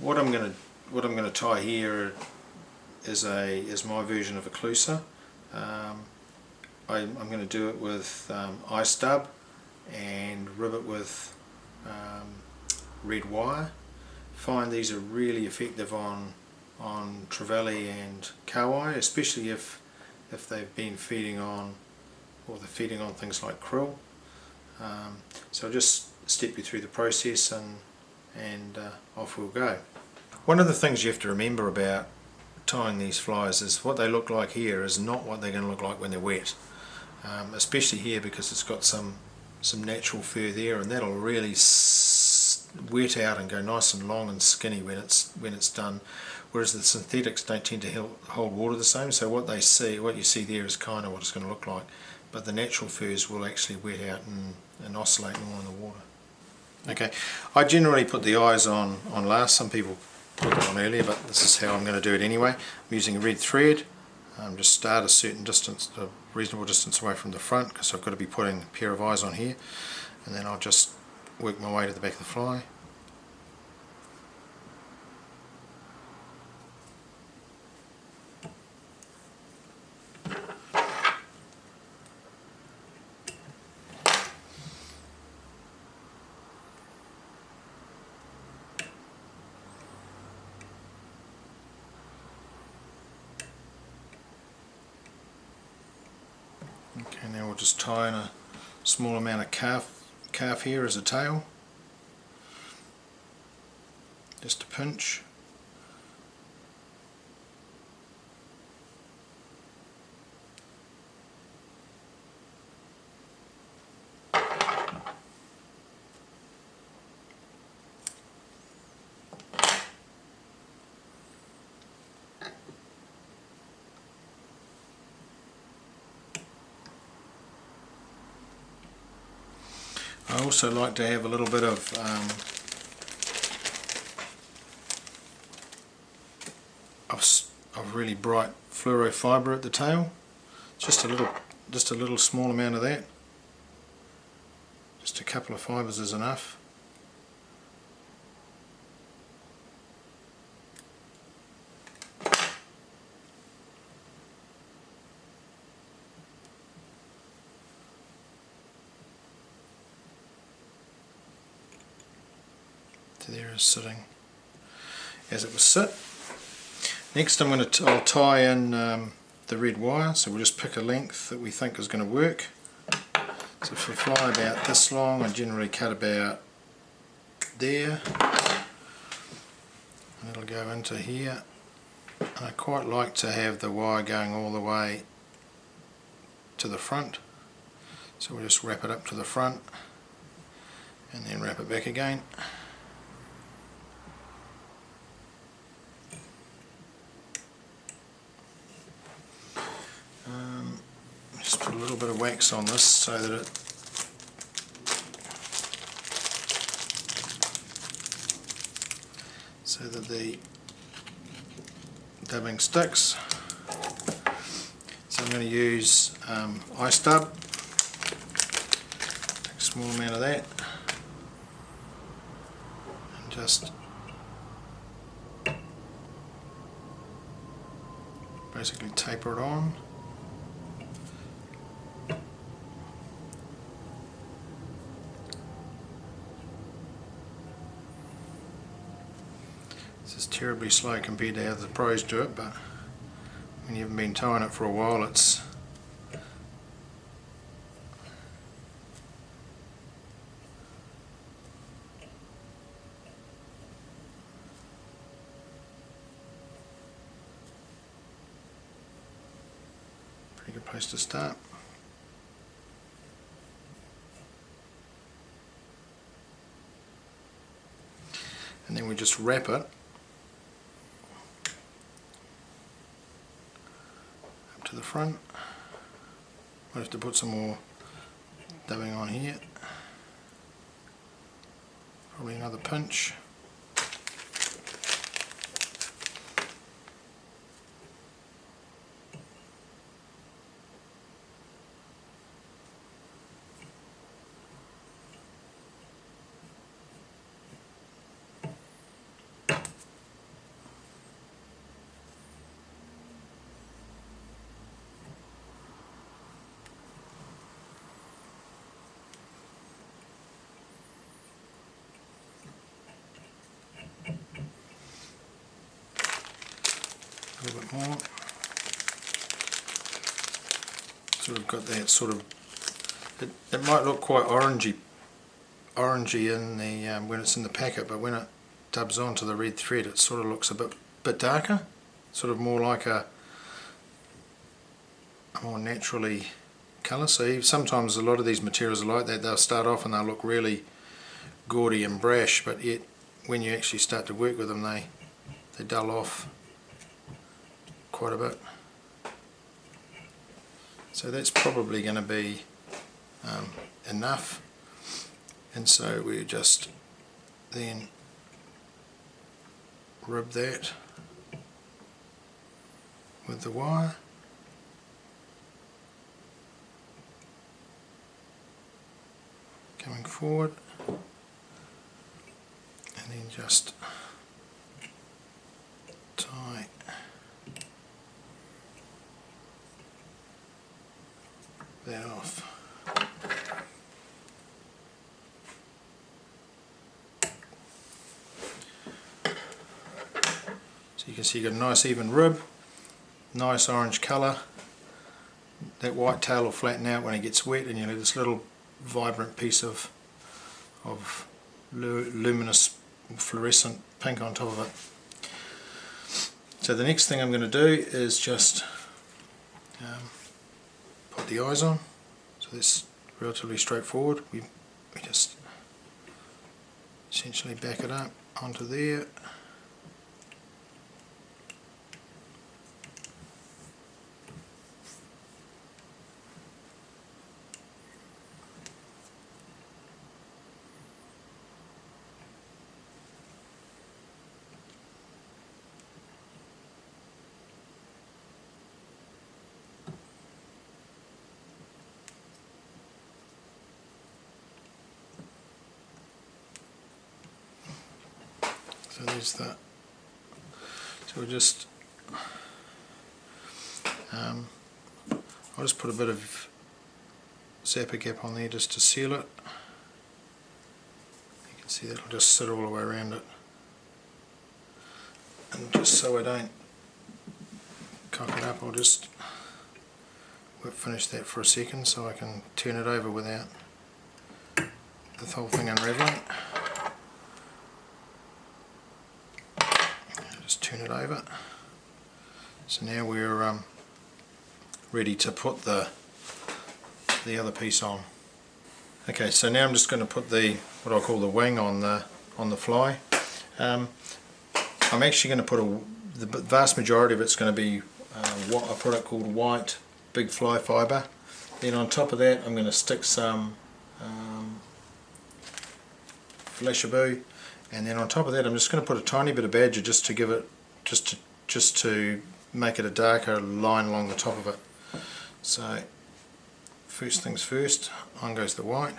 what I'm going to tie here is my version of a Clouser. I'm going to do it with I-stub and rivet with red wire. Find these are really effective on trevally and kawai, especially if they've been feeding on, or they're feeding on things like krill. So I'll just step you through the process and off we'll go. One of the things you have to remember about tying these flies is what they look like here is not what they're going to look like when they're wet. Especially here, because it's got some natural fur there, and that'll really wet out and go nice and long and skinny when it's done. Whereas the synthetics don't tend to hold water the same, so what you see there is kind of what it's going to look like. But the natural furs will actually wet out and oscillate more in the water. Okay, I generally put the eyes on last. Some people put them on earlier, but this is how I'm going to do it anyway. I'm using a red thread. Just start a certain distance, a reasonable distance away from the front, because I've got to be putting a pair of eyes on here, and then I'll just work my way to the back of the fly. Okay, now we'll just tie in a small amount of calf here as a tail, just a pinch. I also like to have a little bit of really bright fluoro fibre at the tail. Just a little small amount of that. Just a couple of fibres is enough. There is sitting as it would sit. Next I'll tie in the red wire, so we'll just pick a length that we think is going to work. So for a fly about this long, I generally cut about there, and it'll go into here. And I quite like to have the wire going all the way to the front, so we'll just wrap it up to the front and then wrap it back again. Just put a little bit of wax on this so that the dubbing sticks. So I'm going to use I-stub, take a small amount of that, and just basically taper it on. This is terribly slow compared to how the pros do it, but when you haven't been tying it for a while, it's a pretty good place to start. And then we just wrap it to the front. We'll have to put some more dubbing on here, probably another pinch. bit more. Sort of got that sort of, it might look quite orangey in the when it's in the packet, but when it dubs onto the red thread it sort of looks a bit darker, sort of more like a more naturally colour. So sometimes a lot of these materials are like that, they'll start off and they'll look really gaudy and brash, but yet when you actually start to work with them they dull off quite a bit. So that's probably going to be enough, and so we just then rib that with the wire. Coming forward, and then just tie that off. So you can see you've got a nice even rib, nice orange colour. That white tail will flatten out when it gets wet, and you'll have this little vibrant piece of luminous fluorescent pink on top of it. So the next thing I'm going to do is just put the eyes on. So that's relatively straightforward. We just essentially back it up onto there. So there's that. So we'll just I'll just put a bit of zapper gap on there just to seal it. You can see that'll just sit all the way around it. And just so I don't cock it up, I'll just finish that for a second so I can turn it over without the whole thing unraveling. Just turn it over. So now we're ready to put the other piece on. Okay, so now I'm just going to put what I'll call the wing on the fly. I'm actually going to put the vast majority of it's going to be a product called white big fly fibre. Then on top of that I'm going to stick some Flashaboo, and then on top of that I'm just going to put a tiny bit of badger just to give it just to make it a darker line along the top of it. So first things first, on goes the white.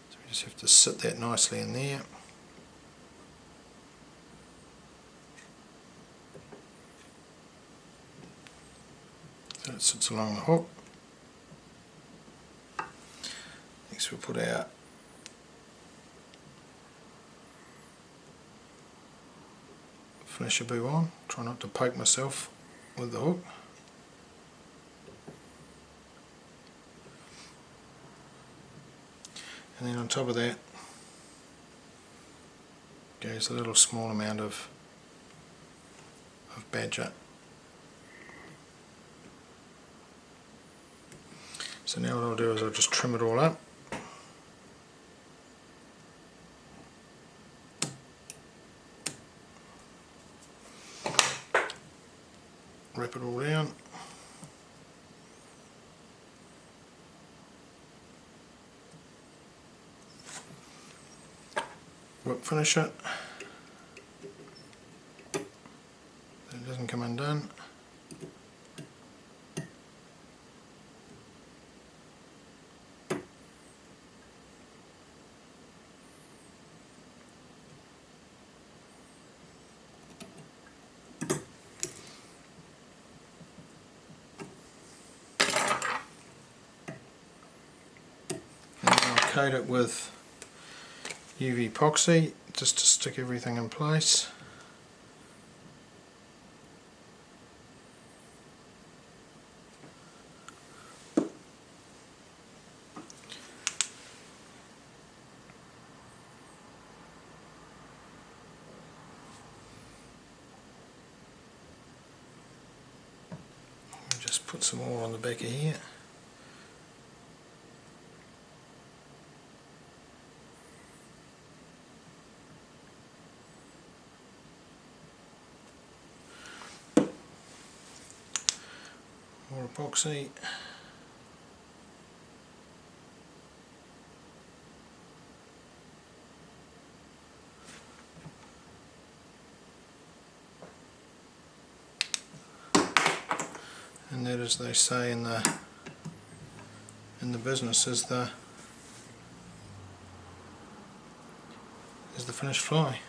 So we just have to sit that nicely in there. So it sits along the hook. Next we'll put our Flashaboo on. Try not to poke myself with the hook. And then on top of that goes a little small amount of badger. So now what I'll do is I'll just trim it all up. Wrap it all down. Whip finish it. So it doesn't come undone. Coat it with UV epoxy just to stick everything in place. just put some more on the back of here. More epoxy. And that, as they say in the business, is the finished fly.